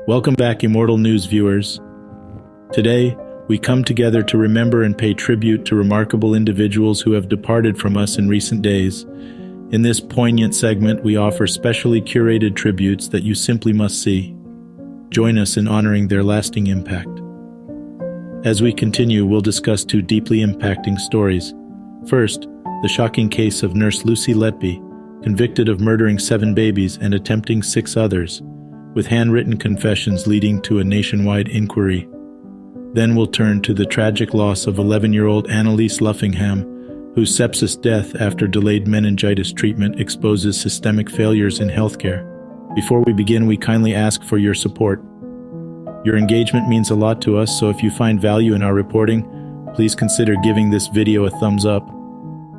Welcome back, Immortal News viewers. Today, we come together to remember and pay tribute to remarkable individuals who have departed from us in recent days. In this poignant segment, we offer specially curated tributes that you simply must see. Join us in honoring their lasting impact. As we continue, we'll discuss two deeply impacting stories. First, the shocking case of Nurse Lucy Letby, convicted of murdering 7 babies and attempting 6 others, with handwritten confessions leading to a nationwide inquiry. Then we'll turn to the tragic loss of 11-year-old Annalise Luffingham, whose sepsis death after delayed meningitis treatment exposes systemic failures in healthcare. Before we begin, we kindly ask for your support. Your engagement means a lot to us, so if you find value in our reporting, please consider giving this video a thumbs up.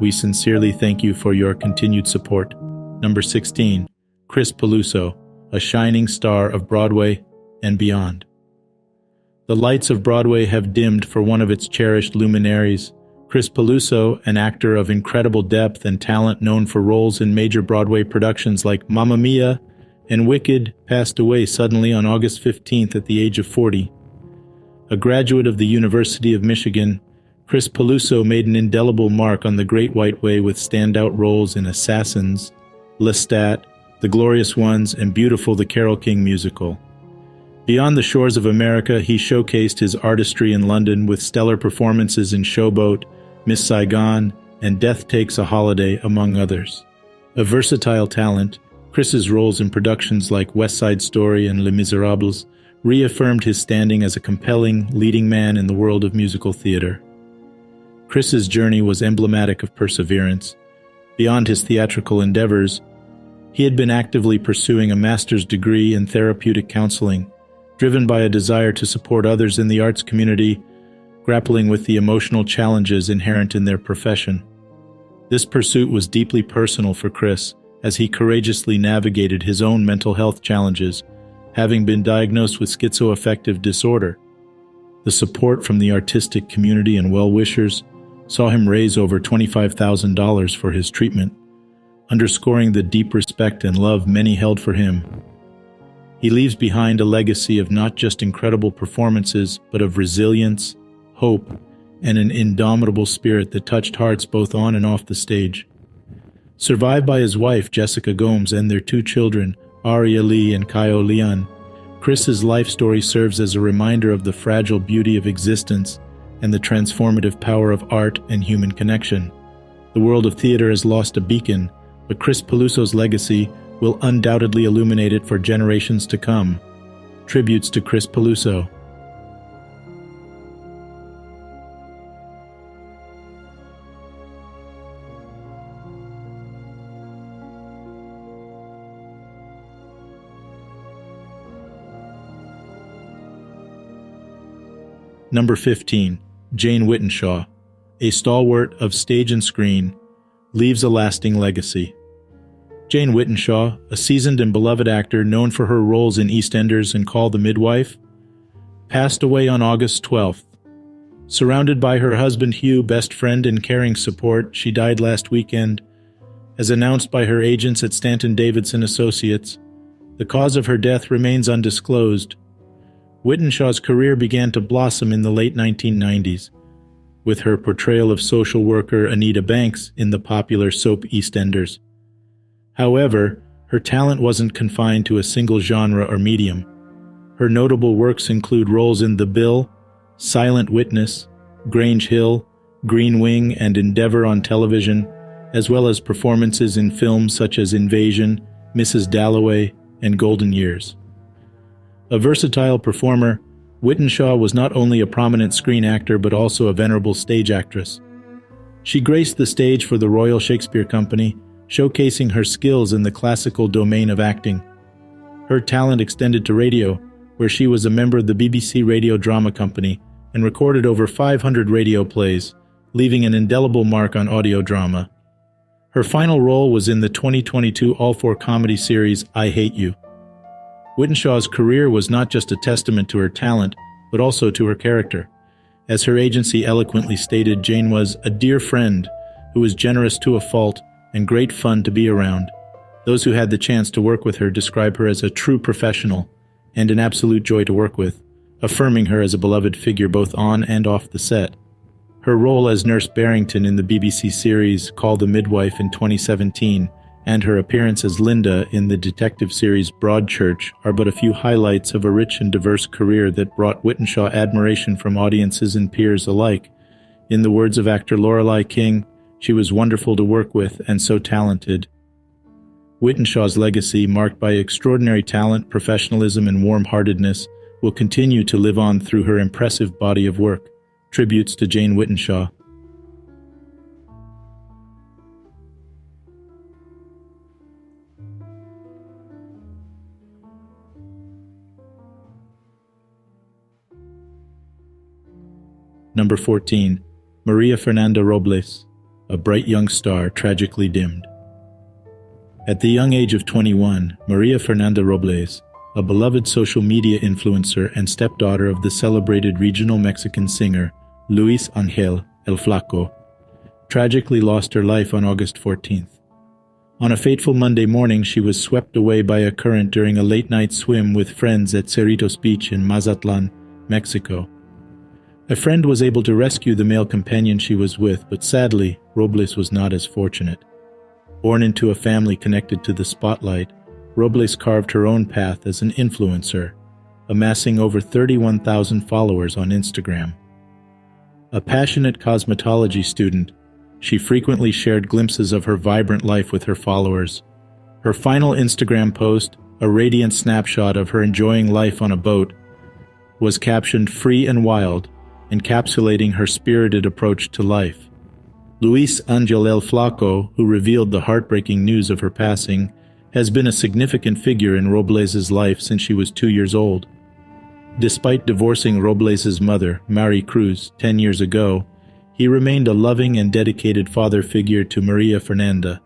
We sincerely thank you for your continued support. Number 16. Chris Peluso, a shining star of Broadway and beyond. The lights of Broadway have dimmed for one of its cherished luminaries. Chris Peluso, an actor of incredible depth and talent known for roles in major Broadway productions like Mamma Mia and Wicked, passed away suddenly on August 15th at the age of 40. A graduate of the University of Michigan, Chris Peluso made an indelible mark on the Great White Way with standout roles in Assassins, Lestat, The Glorious Ones, and Beautiful the Carole King musical. Beyond the shores of America, he showcased his artistry in London with stellar performances in Showboat, Miss Saigon, and Death Takes a Holiday, among others. A versatile talent, Chris's roles in productions like West Side Story and Les Miserables reaffirmed his standing as a compelling, leading man in the world of musical theater. Chris's journey was emblematic of perseverance. Beyond his theatrical endeavors, he had been actively pursuing a master's degree in therapeutic counseling, driven by a desire to support others in the arts community, grappling with the emotional challenges inherent in their profession. This pursuit was deeply personal for Chris, as he courageously navigated his own mental health challenges, having been diagnosed with schizoaffective disorder. The support from the artistic community and well-wishers saw him raise over $25,000 for his treatment, underscoring the deep respect and love many held for him. He leaves behind a legacy of not just incredible performances, but of resilience, hope, and an indomitable spirit that touched hearts both on and off the stage. Survived by his wife, Jessica Gomes, and their 2 children, Aria Lee and Kaio Leon, Chris's life story serves as a reminder of the fragile beauty of existence and the transformative power of art and human connection. The world of theater has lost a beacon, but Chris Peluso's legacy will undoubtedly illuminate it for generations to come. Tributes to Chris Peluso. Number 15. Jane Whittenshaw, a stalwart of stage and screen, leaves a lasting legacy. Jane Whittenshaw, a seasoned and beloved actor known for her roles in EastEnders and Call the Midwife, passed away on August 12th. Surrounded by her husband Hugh, best friend and caring support, she died last weekend. As announced by her agents at Stanton Davidson Associates, the cause of her death remains undisclosed. Whittenshaw's career began to blossom in the late 1990s, with her portrayal of social worker Anita Banks in the popular soap EastEnders. However, her talent wasn't confined to a single genre or medium. Her notable works include roles in The Bill, Silent Witness, Grange Hill, Green Wing, and Endeavor on television, as well as performances in films such as Invasion, Mrs. Dalloway, and Golden Years. A versatile performer, Whittenshaw was not only a prominent screen actor but also a venerable stage actress. She graced the stage for the Royal Shakespeare Company, showcasing her skills in the classical domain of acting. Her talent extended to radio, where she was a member of the BBC Radio Drama Company and recorded over 500 radio plays, leaving an indelible mark on audio drama. Her final role was in the 2022 all-four comedy series I Hate You. Whittenshaw's career was not just a testament to her talent, but also to her character. As her agency eloquently stated, Jane was a dear friend who was generous to a fault and great fun to be around. Those who had the chance to work with her describe her as a true professional, and an absolute joy to work with, affirming her as a beloved figure both on and off the set. Her role as Nurse Barrington in the BBC series Call the Midwife in 2017 and her appearance as Linda in the detective series Broadchurch are but a few highlights of a rich and diverse career that brought Whitenshaw admiration from audiences and peers alike. In the words of actor Lorelei King, she was wonderful to work with and so talented. Whitenshaw's legacy, marked by extraordinary talent, professionalism, and warm-heartedness, will continue to live on through her impressive body of work. Tributes to Jane Whitenshaw. Number 14. Maria Fernanda Robles, a bright young star tragically dimmed. At the young age of 21, Maria Fernanda Robles, a beloved social media influencer and stepdaughter of the celebrated regional Mexican singer Luis Ángel El Flaco, tragically lost her life on August 14th. On a fateful Monday morning, she was swept away by a current during a late-night swim with friends at Cerritos Beach in Mazatlan, Mexico. A friend was able to rescue the male companion she was with, but sadly, Robles was not as fortunate. Born into a family connected to the spotlight, Robles carved her own path as an influencer, amassing over 31,000 followers on Instagram. A passionate cosmetology student, she frequently shared glimpses of her vibrant life with her followers. Her final Instagram post, a radiant snapshot of her enjoying life on a boat, was captioned "Free and Wild," encapsulating her spirited approach to life. Luis Ángel El Flaco, who revealed the heartbreaking news of her passing, has been a significant figure in Robles' life since she was 2 years old. Despite divorcing Robles' mother, Mari Cruz, 10 years ago, he remained a loving and dedicated father figure to Maria Fernanda.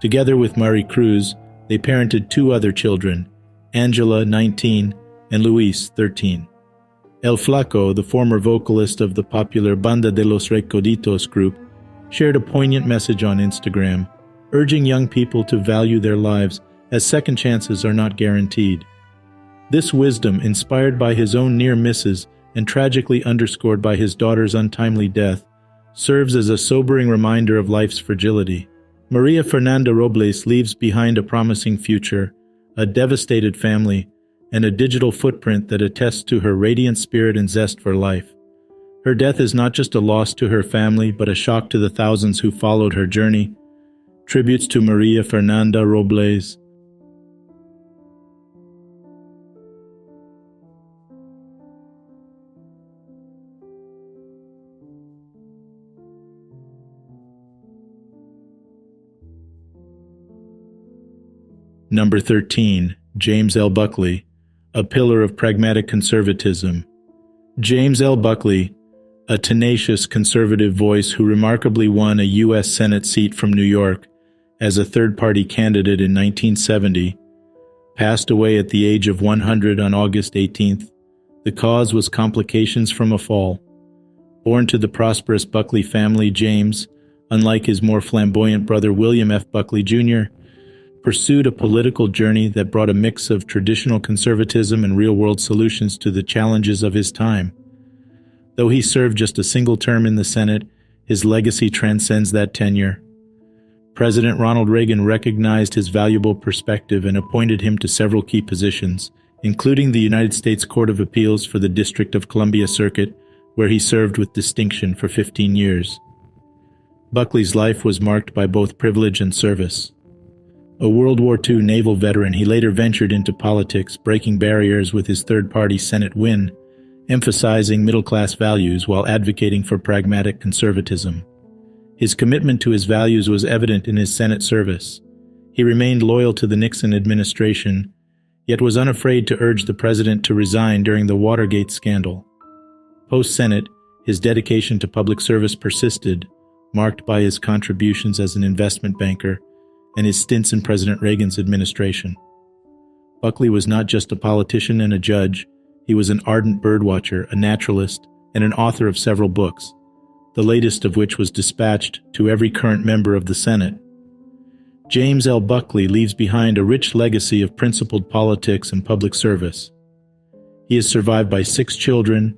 Together with Mari Cruz, they parented 2 other children, Angela, 19, and Luis, 13. El Flaco, the former vocalist of the popular Banda de los Recoditos group, shared a poignant message on Instagram, urging young people to value their lives as second chances are not guaranteed. This wisdom, inspired by his own near misses and tragically underscored by his daughter's untimely death, serves as a sobering reminder of life's fragility. Maria Fernanda Robles leaves behind a promising future, a devastated family, and a digital footprint that attests to her radiant spirit and zest for life. Her death is not just a loss to her family, but a shock to the thousands who followed her journey. Tributes to Maria Fernanda Robles. Number 13. James L. Buckley, a pillar of pragmatic conservatism. James L. Buckley, a tenacious conservative voice who remarkably won a U.S. Senate seat from New York as a third-party candidate in 1970, passed away at the age of 100 on August 18th. The cause was complications from a fall. Born to the prosperous Buckley family, James, unlike his more flamboyant brother William F. Buckley Jr., pursued a political journey that brought a mix of traditional conservatism and real-world solutions to the challenges of his time. Though he served just a single term in the Senate, his legacy transcends that tenure. President Ronald Reagan recognized his valuable perspective and appointed him to several key positions, including the United States Court of Appeals for the District of Columbia Circuit, where he served with distinction for 15 years. Buckley's life was marked by both privilege and service. A World War II naval veteran, he later ventured into politics, breaking barriers with his third-party Senate win, emphasizing middle-class values while advocating for pragmatic conservatism. His commitment to his values was evident in his Senate service. He remained loyal to the Nixon administration, yet was unafraid to urge the president to resign during the Watergate scandal. Post-Senate, his dedication to public service persisted, marked by his contributions as an investment banker and his stints in President Reagan's administration. Buckley was not just a politician and a judge, he was an ardent birdwatcher, a naturalist, and an author of several books, the latest of which was dispatched to every current member of the Senate. James L. Buckley leaves behind a rich legacy of principled politics and public service. He is survived by 6 children,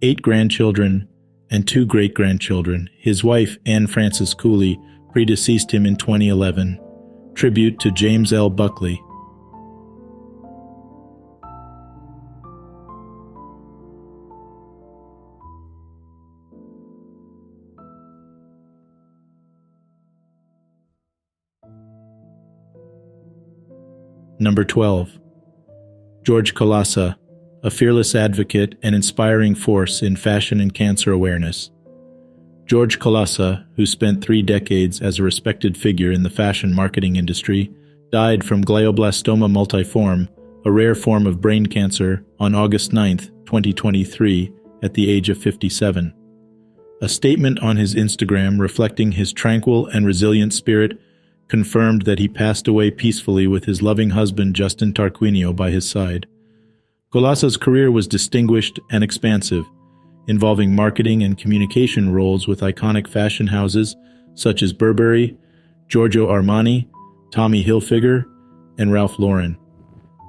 8 grandchildren, and 2 great-grandchildren. His wife, Anne Frances Cooley, predeceased him in 2011. Tribute to James L. Buckley. Number 12. George Colassa, a fearless advocate and inspiring force in fashion and cancer awareness. George Colassa, who spent 3 decades as a respected figure in the fashion marketing industry, died from glioblastoma multiforme, a rare form of brain cancer, on August 9, 2023, at the age of 57. A statement on his Instagram reflecting his tranquil and resilient spirit confirmed that he passed away peacefully with his loving husband Justin Tarquinio by his side. Colassa's career was distinguished and expansive, involving marketing and communication roles with iconic fashion houses such as Burberry, Giorgio Armani, Tommy Hilfiger, and Ralph Lauren.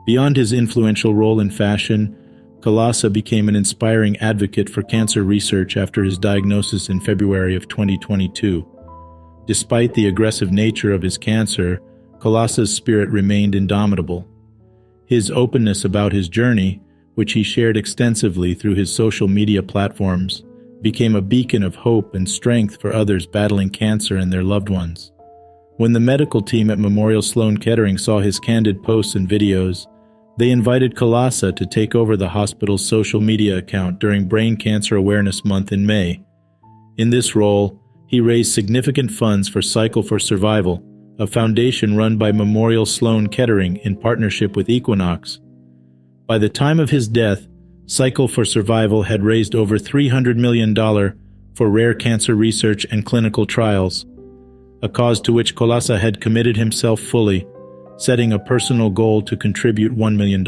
Beyond his influential role in fashion, Colassa became an inspiring advocate for cancer research after his diagnosis in February of 2022. Despite the aggressive nature of his cancer, Colassa's spirit remained indomitable. His openness about his journey, which he shared extensively through his social media platforms, became a beacon of hope and strength for others battling cancer and their loved ones. When the medical team at Memorial Sloan Kettering saw his candid posts and videos, they invited Colassa to take over the hospital's social media account during Brain Cancer Awareness Month in May. In this role, he raised significant funds for Cycle for Survival, a foundation run by Memorial Sloan Kettering in partnership with Equinox. By the time of his death, Cycle for Survival had raised over $300 million for rare cancer research and clinical trials, a cause to which Colassa had committed himself fully, setting a personal goal to contribute $1 million.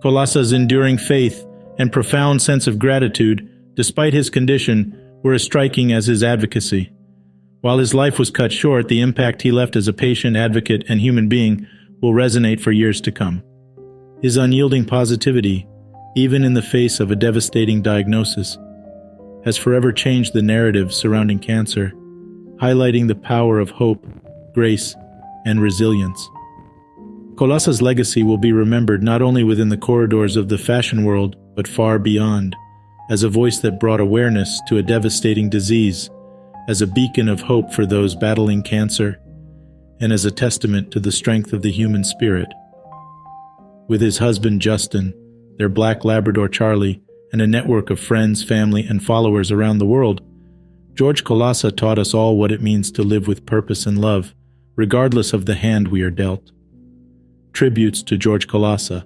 Colassa's enduring faith and profound sense of gratitude, despite his condition, were as striking as his advocacy. While his life was cut short, the impact he left as a patient, advocate, and human being will resonate for years to come. His unyielding positivity, even in the face of a devastating diagnosis, has forever changed the narrative surrounding cancer, highlighting the power of hope, grace, and resilience. Colassa's legacy will be remembered not only within the corridors of the fashion world, but far beyond, as a voice that brought awareness to a devastating disease, as a beacon of hope for those battling cancer, and as a testament to the strength of the human spirit. With his husband Justin, their black Labrador Charlie, and a network of friends, family, and followers around the world, George Colassa taught us all what it means to live with purpose and love, regardless of the hand we are dealt. Tributes to George Colassa.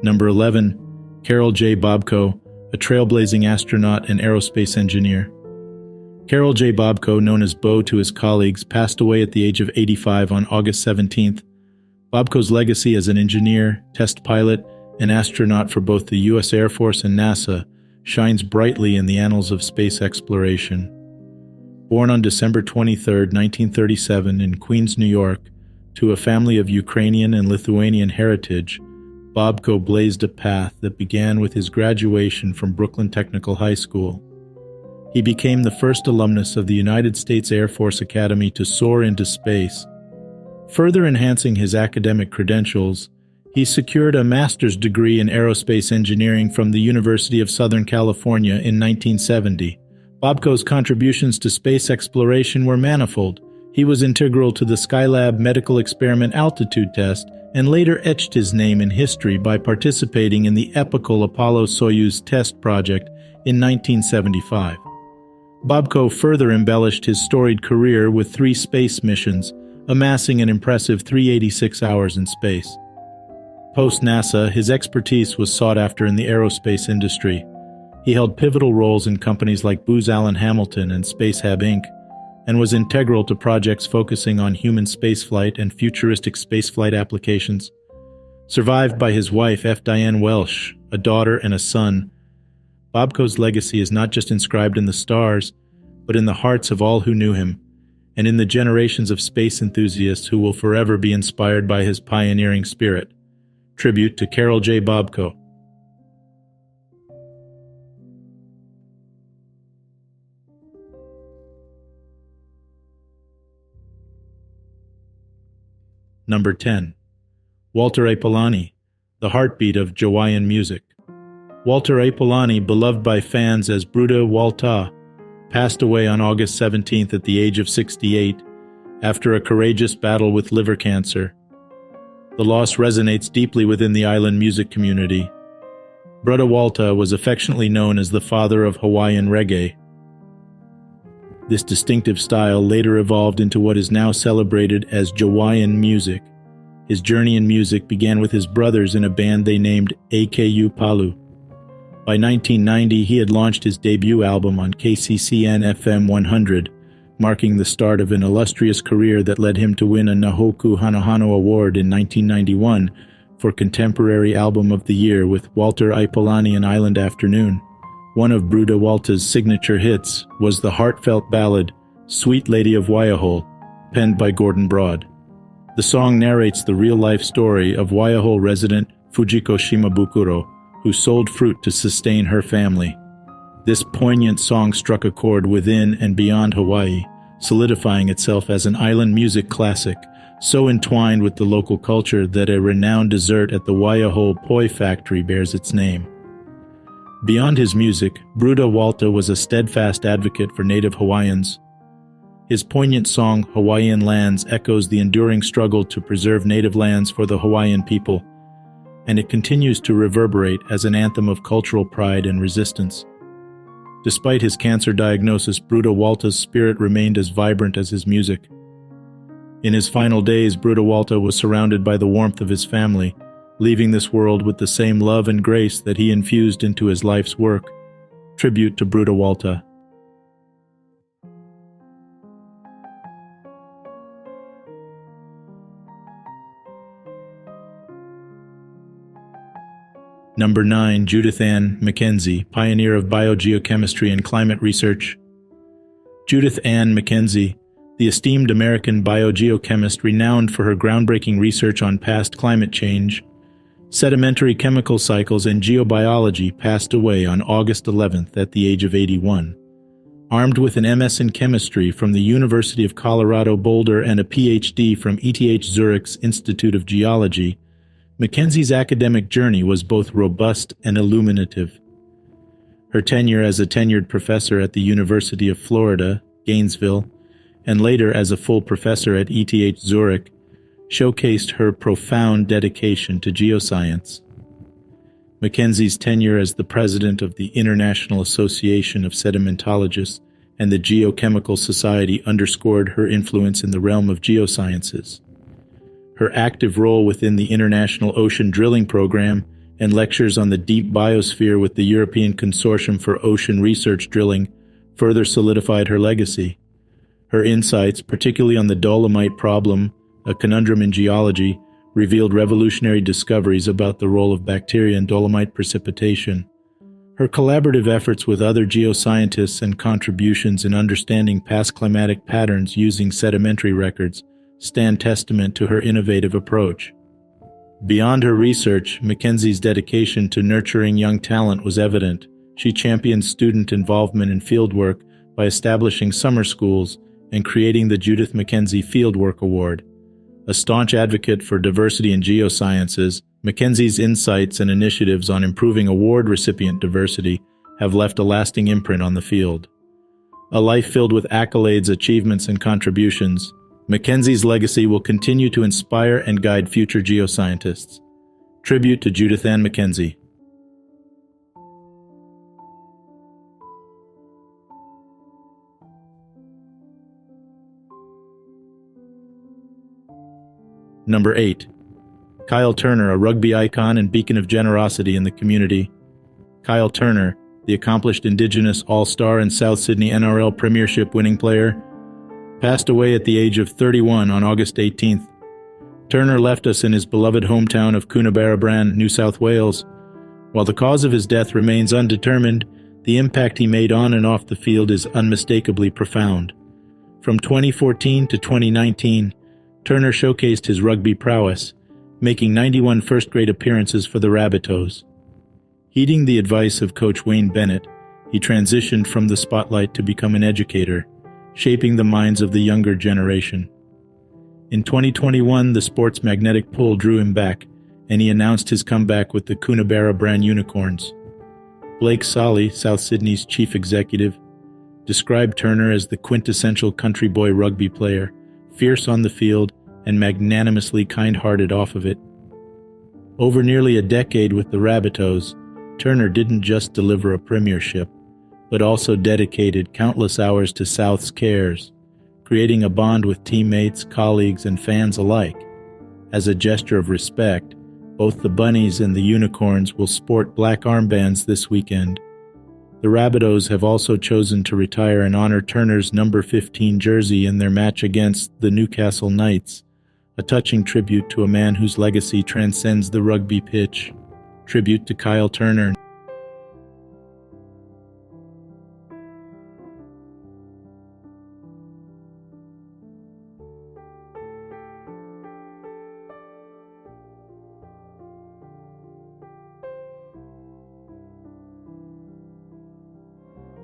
Number 11. Carol J. Bobko, a trailblazing astronaut and aerospace engineer. Carol J. Bobko, known as Bo to his colleagues, passed away at the age of 85 on August 17th. Bobko's legacy as an engineer, test pilot, and astronaut for both the U.S. Air Force and NASA shines brightly in the annals of space exploration. Born on December 23, 1937, in Queens, New York, to a family of Ukrainian and Lithuanian heritage, Bobko blazed a path that began with his graduation from Brooklyn Technical High School. He became the first alumnus of the United States Air Force Academy to soar into space. Further enhancing his academic credentials, he secured a master's degree in aerospace engineering from the University of Southern California in 1970. Bobko's contributions to space exploration were manifold. He was integral to the Skylab medical experiment altitude test and later etched his name in history by participating in the epical Apollo-Soyuz test project in 1975. Bobko further embellished his storied career with 3 space missions, amassing an impressive 386 hours in space. Post-NASA, his expertise was sought after in the aerospace industry. He held pivotal roles in companies like Booz Allen Hamilton and Spacehab Inc., and was integral to projects focusing on human spaceflight and futuristic spaceflight applications. Survived by his wife, F. Diane Welsh, a daughter and a son, Bobko's legacy is not just inscribed in the stars, but in the hearts of all who knew him, and in the generations of space enthusiasts who will forever be inspired by his pioneering spirit. Tribute to Carol J. Bobko. Number 10. Walter A. Polanyi, the heartbeat of Hawaiian music. Walter A. Polanyi, beloved by fans as Bruda Walta, passed away on August 17th at the age of 68 after a courageous battle with liver cancer. The loss resonates deeply within the island music community. Bruda Walta was affectionately known as the father of Hawaiian reggae. This distinctive style later evolved into what is now celebrated as Hawaiian music. His journey in music began with his brothers in a band they named AKU Palu. By 1990, he had launched his debut album on KCCN FM 100, marking the start of an illustrious career that led him to win a Nahoku Hanahano Award in 1991 for Contemporary Album of the Year with Walter I. Polanyi and Island Afternoon. One of Bruda Walta's signature hits was the heartfelt ballad, Sweet Lady of Waiahole, penned by Gordon Broad. The song narrates the real-life story of Waiahole resident Fujiko Shimabukuro, who sold fruit to sustain her family. This poignant song struck a chord within and beyond Hawaii, solidifying itself as an island music classic, so entwined with the local culture that a renowned dessert at the Waiahole Poi factory bears its name. Beyond his music, Bruda Walta was a steadfast advocate for Native Hawaiians. His poignant song, Hawaiian Lands, echoes the enduring struggle to preserve native lands for the Hawaiian people, and it continues to reverberate as an anthem of cultural pride and resistance. Despite his cancer diagnosis, Bruda Walta's spirit remained as vibrant as his music. In his final days, Bruda Walta was surrounded by the warmth of his family, leaving this world with the same love and grace that he infused into his life's work. Tribute to Bruda Walta. Number 9. Judith Ann Mackenzie, pioneer of biogeochemistry and climate research. Judith Ann Mackenzie, the esteemed American biogeochemist renowned for her groundbreaking research on past climate change, sedimentary chemical cycles, and geobiology, passed away on August 11th at the age of 81. Armed with an MS in chemistry from the University of Colorado Boulder and a PhD from ETH Zurich's Institute of Geology, Mackenzie's academic journey was both robust and illuminative. Her tenure as a tenured professor at the University of Florida, Gainesville, and later as a full professor at ETH Zurich, showcased her profound dedication to geoscience. Mackenzie's tenure as the president of the International Association of Sedimentologists and the Geochemical Society underscored her influence in the realm of geosciences. Her active role within the International Ocean Drilling Program and lectures on the deep biosphere with the European Consortium for Ocean Research Drilling further solidified her legacy. Her insights, particularly on the dolomite problem, a conundrum in geology, revealed revolutionary discoveries about the role of bacteria in dolomite precipitation. Her collaborative efforts with other geoscientists and contributions in understanding past climatic patterns using sedimentary records stand testament to her innovative approach. Beyond her research, Mackenzie's dedication to nurturing young talent was evident. She championed student involvement in fieldwork by establishing summer schools and creating the Judith Mackenzie Fieldwork Award. A staunch advocate for diversity in geosciences, Mackenzie's insights and initiatives on improving award recipient diversity have left a lasting imprint on the field. A life filled with accolades, achievements, and contributions, Mackenzie's legacy will continue to inspire and guide future geoscientists. Tribute to Judith Ann Mackenzie. Number 8. Kyle Turner, a rugby icon and beacon of generosity in the community. Kyle Turner, the accomplished Indigenous All-Star and South Sydney NRL Premiership winning player, passed away at the age of 31 on August 18th. Turner left us in his beloved hometown of Coonabarabran, New South Wales. While the cause of his death remains undetermined, the impact he made on and off the field is unmistakably profound. From 2014 to 2019, Turner showcased his rugby prowess, making 91 first-grade appearances for the Rabbitohs. Heeding the advice of Coach Wayne Bennett, he transitioned from the spotlight to become an educator, shaping the minds of the younger generation. In 2021, the sport's magnetic pull drew him back, and he announced his comeback with the Coonabarabran Unicorns. Blake Solly, South Sydney's chief executive, described Turner as the quintessential country boy rugby player, fierce on the field and magnanimously kind-hearted off of it. Over nearly a decade with the Rabbitohs, Turner didn't just deliver a premiership, but also dedicated countless hours to South's cares, creating a bond with teammates, colleagues, and fans alike. As a gesture of respect, both the Bunnies and the Unicorns will sport black armbands this weekend. The Rabbitohs have also chosen to retire and honor Turner's number 15 jersey in their match against the Newcastle Knights, a touching tribute to a man whose legacy transcends the rugby pitch. Tribute to Kyle Turner.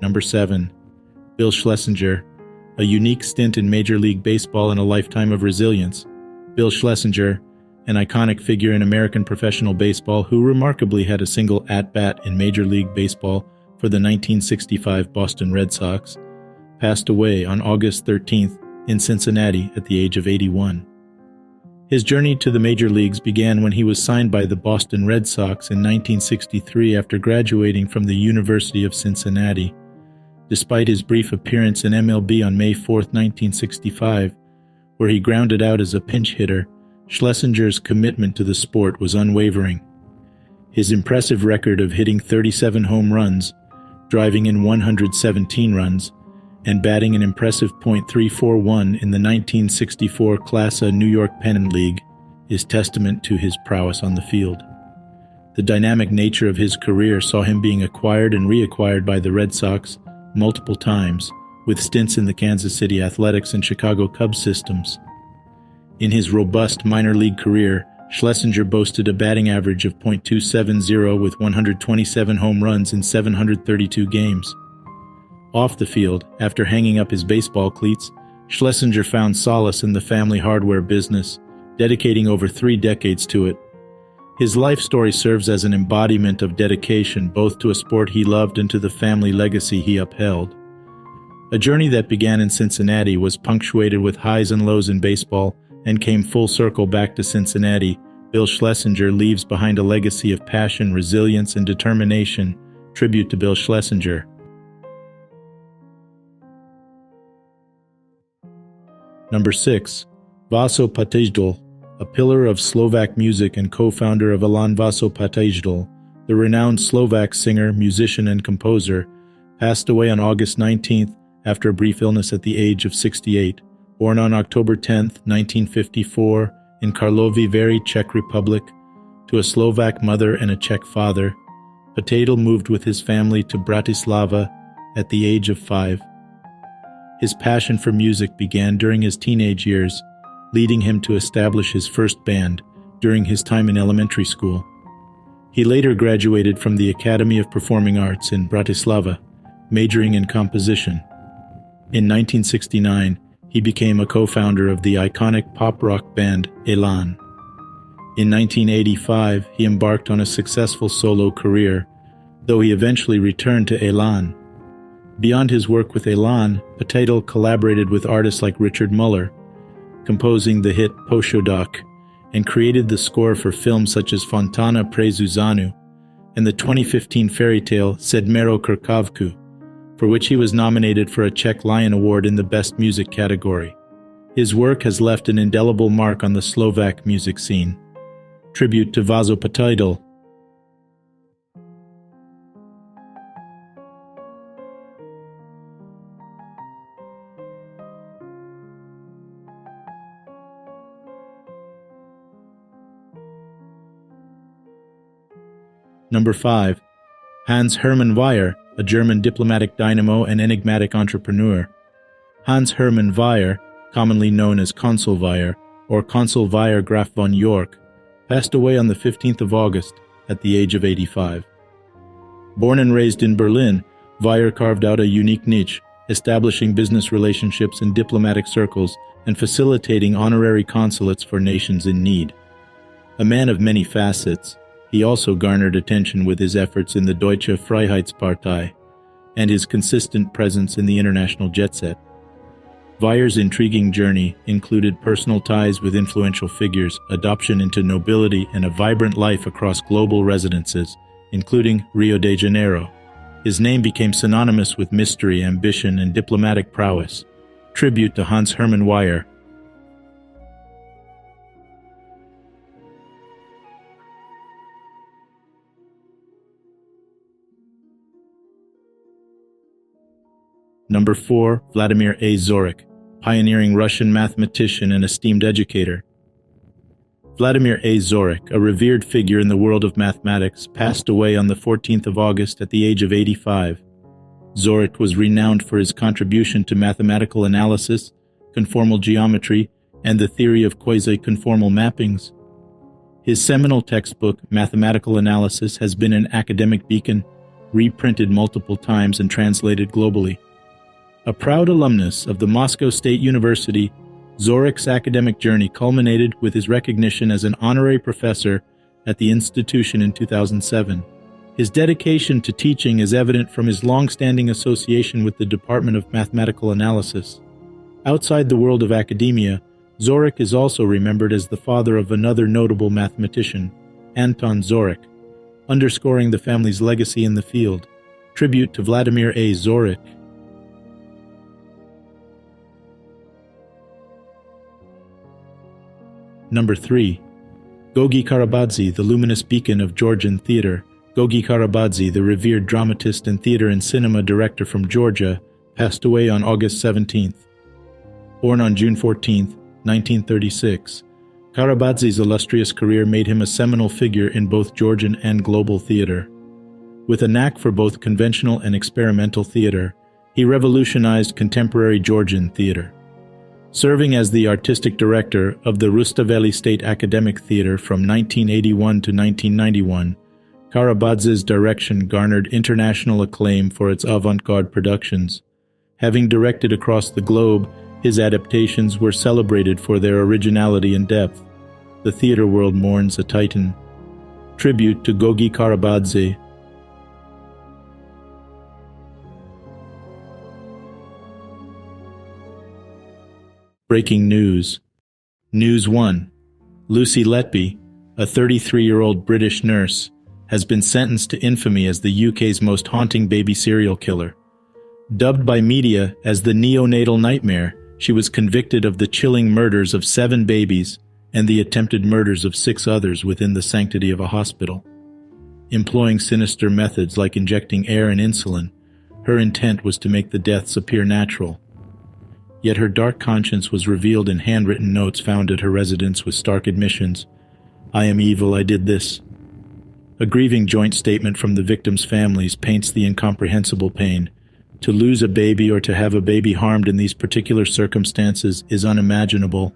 Number 7. Bill Schlesinger. A unique stint in Major League Baseball and a lifetime of resilience. Bill Schlesinger, an iconic figure in American professional baseball who remarkably had a single at-bat in Major League Baseball for the 1965 Boston Red Sox, passed away on August 13th in Cincinnati at the age of 81. His journey to the major leagues began when he was signed by the Boston Red Sox in 1963 after graduating from the University of Cincinnati. Despite his brief appearance in MLB on May 4, 1965, where he grounded out as a pinch hitter, Schlesinger's commitment to the sport was unwavering. His impressive record of hitting 37 home runs, driving in 117 runs, and batting an impressive .341 in the 1964 Class A New York Pennant League is testament to his prowess on the field. The dynamic nature of his career saw him being acquired and reacquired by the Red Sox multiple times, with stints in the Kansas City Athletics and Chicago Cubs systems. In his robust minor league career, Schlesinger boasted a batting average of .270 with 127 home runs in 732 games. Off the field, after hanging up his baseball cleats, Schlesinger found solace in the family hardware business, dedicating over 3 decades to it. His life story serves as an embodiment of dedication both to a sport he loved and to the family legacy he upheld. A journey that began in Cincinnati was punctuated with highs and lows in baseball and came full circle back to Cincinnati. Bill Schlesinger leaves behind a legacy of passion, resilience, and determination. Tribute to Bill Schlesinger. Number 6. Vaso Patejdl, a pillar of Slovak music and co-founder of Alan Vaso Patejdl, the renowned Slovak singer, musician, and composer, passed away on August 19th after a brief illness at the age of 68. Born on October 10, 1954, in Karlovy Vary, Czech Republic, to a Slovak mother and a Czech father, Patejdl moved with his family to Bratislava at the age of 5. His passion for music began during his teenage years, leading him to establish his first band during his time in elementary school. He later graduated from the Academy of Performing Arts in Bratislava, majoring in composition. In 1969, he became a co-founder of the iconic pop-rock band Elan. In 1985, he embarked on a successful solo career, though he eventually returned to Elan. Beyond his work with Elan, Patejdl collaborated with artists like Richard Muller, composing the hit Poshodok, and created the score for films such as Fontana pre Zuzanu and the 2015 fairy tale Sedmero Krkavku, for which he was nominated for a Czech Lion Award in the Best Music category. His work has left an indelible mark on the Slovak music scene. Tribute to Vaso Patejdl. Number 5. Hans Hermann Weyer, a German diplomatic dynamo and enigmatic entrepreneur. Hans Hermann Weyer, commonly known as Consul Weyer or Consul Weyer Graf von York, passed away on the 15th of August at the age of 85. Born and raised in Berlin, Weyer carved out a unique niche, establishing business relationships in diplomatic circles and facilitating honorary consulates for nations in need. A man of many facets, he also garnered attention with his efforts in the Deutsche Freiheitspartei and his consistent presence in the international jet set. Weyer's intriguing journey included personal ties with influential figures, adoption into nobility, and a vibrant life across global residences, including Rio de Janeiro. His name became synonymous with mystery, ambition, and diplomatic prowess. Tribute to Hans Hermann Weyer. Number 4. Vladimir A. Zorich, pioneering Russian mathematician and esteemed educator. Vladimir A. Zorich, a revered figure in the world of mathematics, passed away on the 14th of August at the age of 85. Zorich was renowned for his contribution to mathematical analysis, conformal geometry, and the theory of quasi-conformal mappings. His seminal textbook, Mathematical Analysis, has been an academic beacon, reprinted multiple times and translated globally. A proud alumnus of the Moscow State University, Zorich's academic journey culminated with his recognition as an honorary professor at the institution in 2007. His dedication to teaching is evident from his long-standing association with the Department of Mathematical Analysis. Outside the world of academia, Zorich is also remembered as the father of another notable mathematician, Anton Zorich, underscoring the family's legacy in the field. Tribute to Vladimir A. Zorich. Number 3. Gogi Karabadze, the luminous beacon of Georgian theater. Gogi Karabadze, the revered dramatist and theater and cinema director from Georgia, passed away on August 17th. Born on June 14, 1936, Karabadze's illustrious career made him a seminal figure in both Georgian and global theater. With a knack for both conventional and experimental theater, he revolutionized contemporary Georgian theater. Serving as the artistic director of the Rustaveli State Academic Theater from 1981 to 1991, Karabadze's direction garnered international acclaim for its avant-garde productions. Having directed across the globe, his adaptations were celebrated for their originality and depth. The theater world mourns a titan. Tribute to Gogi Karabadze. Breaking news. News 1. Lucy Letby, a 33-year-old British nurse, has been sentenced to infamy as the UK's most haunting baby serial killer. Dubbed by media as the neonatal nightmare, she was convicted of the chilling murders of 7 babies and the attempted murders of 6 others within the sanctity of a hospital. Employing sinister methods like injecting air and insulin, her intent was to make the deaths appear natural. Yet her dark conscience was revealed in handwritten notes found at her residence with stark admissions. "I am evil, I did this." A grieving joint statement from the victims' families paints the incomprehensible pain. To lose a baby or to have a baby harmed in these particular circumstances is unimaginable.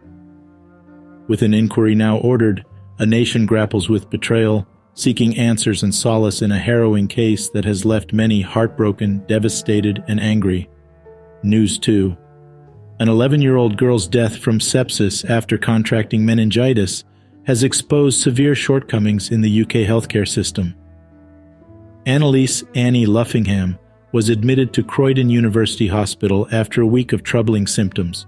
With an inquiry now ordered, a nation grapples with betrayal, seeking answers and solace in a harrowing case that has left many heartbroken, devastated, and angry. News 2. An 11-year-old girl's death from sepsis after contracting meningitis has exposed severe shortcomings in the UK healthcare system. Annalise Annie Luffingham was admitted to Croydon University Hospital after a week of troubling symptoms.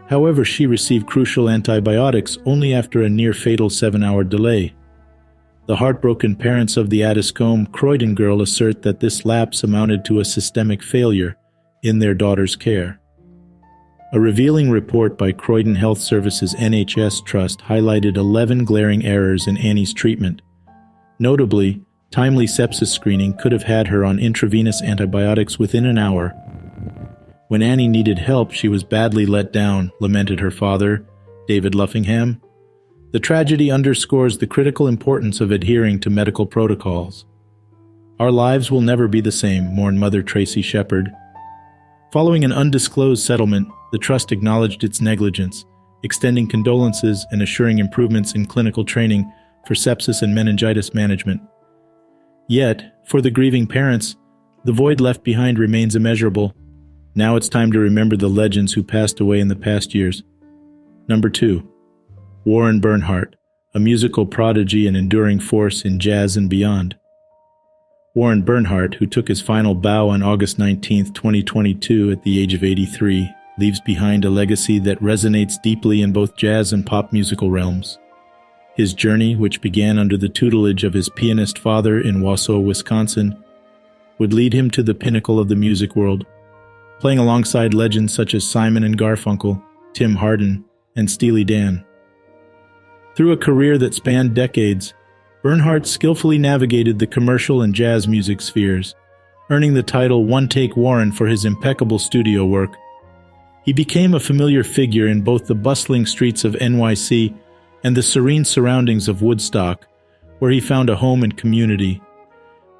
However, she received crucial antibiotics only after a near-fatal 7-hour delay. The heartbroken parents of the Addiscombe Croydon girl assert that this lapse amounted to a systemic failure in their daughter's care. A revealing report by Croydon Health Services NHS Trust highlighted 11 glaring errors in Annie's treatment. Notably, timely sepsis screening could have had her on intravenous antibiotics within an hour. When Annie needed help, she was badly let down, lamented her father, David Luffingham. The tragedy underscores the critical importance of adhering to medical protocols. "Our lives will never be the same," mourned Mother Tracy Shepard. Following an undisclosed settlement, the trust acknowledged its negligence, extending condolences and assuring improvements in clinical training for sepsis and meningitis management. Yet, for the grieving parents, the void left behind remains immeasurable. Now it's time to remember the legends who passed away in the past years. Number 2. Warren Bernhardt, a musical prodigy and enduring force in jazz and beyond. Warren Bernhardt, who took his final bow on August 19, 2022 at the age of 83, leaves behind a legacy that resonates deeply in both jazz and pop musical realms. His journey, which began under the tutelage of his pianist father in Wausau, Wisconsin, would lead him to the pinnacle of the music world, playing alongside legends such as Simon and Garfunkel, Tim Hardin, and Steely Dan. Through a career that spanned decades, Bernhardt skillfully navigated the commercial and jazz music spheres, earning the title One Take Warren for his impeccable studio work. He became a familiar figure in both the bustling streets of NYC and the serene surroundings of Woodstock, where he found a home and community.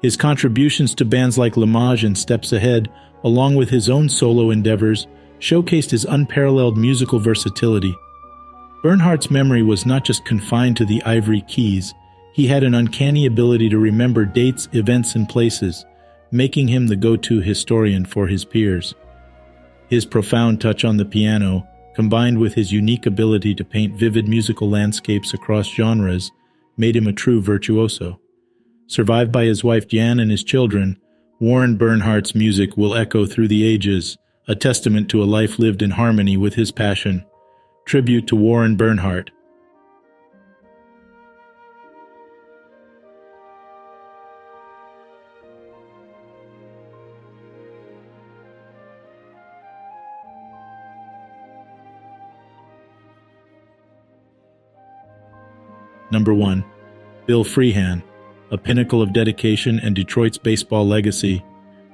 His contributions to bands like L'Image and Steps Ahead, along with his own solo endeavors, showcased his unparalleled musical versatility. Bernhardt's memory was not just confined to the Ivory Keys. He had an uncanny ability to remember dates, events, and places, making him the go-to historian for his peers. His profound touch on the piano, combined with his unique ability to paint vivid musical landscapes across genres, made him a true virtuoso. Survived by his wife Jan and his children, Warren Bernhardt's music will echo through the ages, a testament to a life lived in harmony with his passion. Tribute to Warren Bernhardt. Number 1. Bill Freehan, a pinnacle of dedication and Detroit's baseball legacy.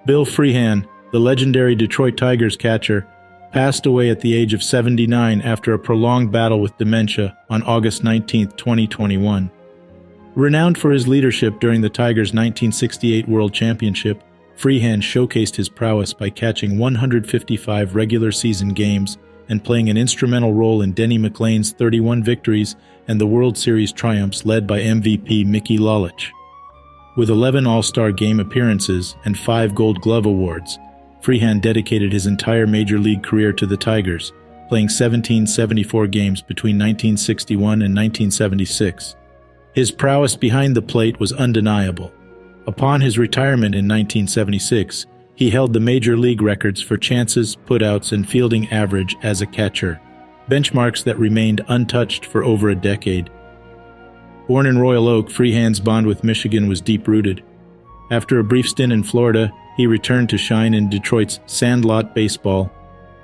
Bill Freehan, the legendary Detroit Tigers catcher, passed away at the age of 79 after a prolonged battle with dementia on August 19, 2021. Renowned for his leadership during the Tigers' 1968 World Championship, Freehan showcased his prowess by catching 155 regular season games and playing an instrumental role in Denny McLain's 31 victories and the World Series triumphs led by MVP Mickey Lolich. With 11 All-Star Game appearances and 5 Gold Glove awards, Freehan dedicated his entire Major League career to the Tigers, playing 1774 games between 1961 and 1976. His prowess behind the plate was undeniable. Upon his retirement in 1976, he held the Major League records for chances, putouts, and fielding average as a catcher, benchmarks that remained untouched for over a decade. Born in Royal Oak, Freehan's bond with Michigan was deep-rooted. After a brief stint in Florida, he returned to shine in Detroit's Sandlot baseball,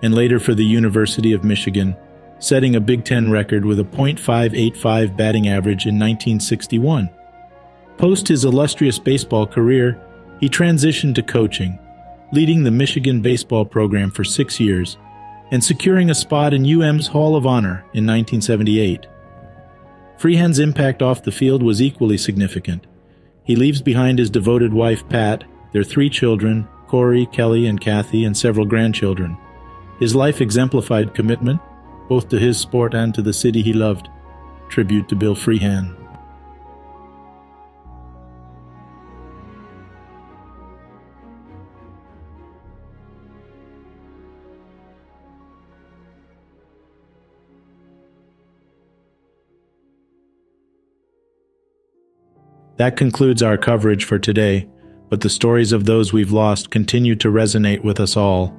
and later for the University of Michigan, setting a Big Ten record with a .585 batting average in 1961. Post his illustrious baseball career, he transitioned to coaching, leading the Michigan baseball program for 6 years, and securing a spot in UM's Hall of Honor in 1978. Freehan's impact off the field was equally significant. He leaves behind his devoted wife, Pat, their 3 children, Corey, Kelly, and Kathy, and several grandchildren. His life exemplified commitment, both to his sport and to the city he loved. Tribute to Bill Freehan. That concludes our coverage for today, but the stories of those we've lost continue to resonate with us all.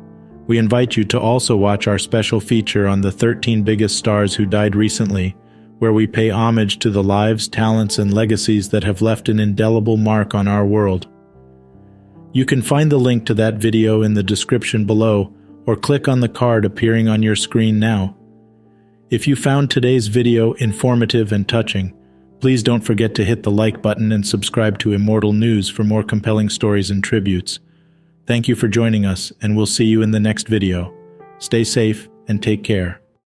We invite you to also watch our special feature on the 13 biggest stars who died recently, where we pay homage to the lives, talents, and legacies that have left an indelible mark on our world. You can find the link to that video in the description below, or click on the card appearing on your screen now. If you found today's video informative and touching, please don't forget to hit the like button and subscribe to Immortal News for more compelling stories and tributes. Thank you for joining us, and we'll see you in the next video. Stay safe and take care.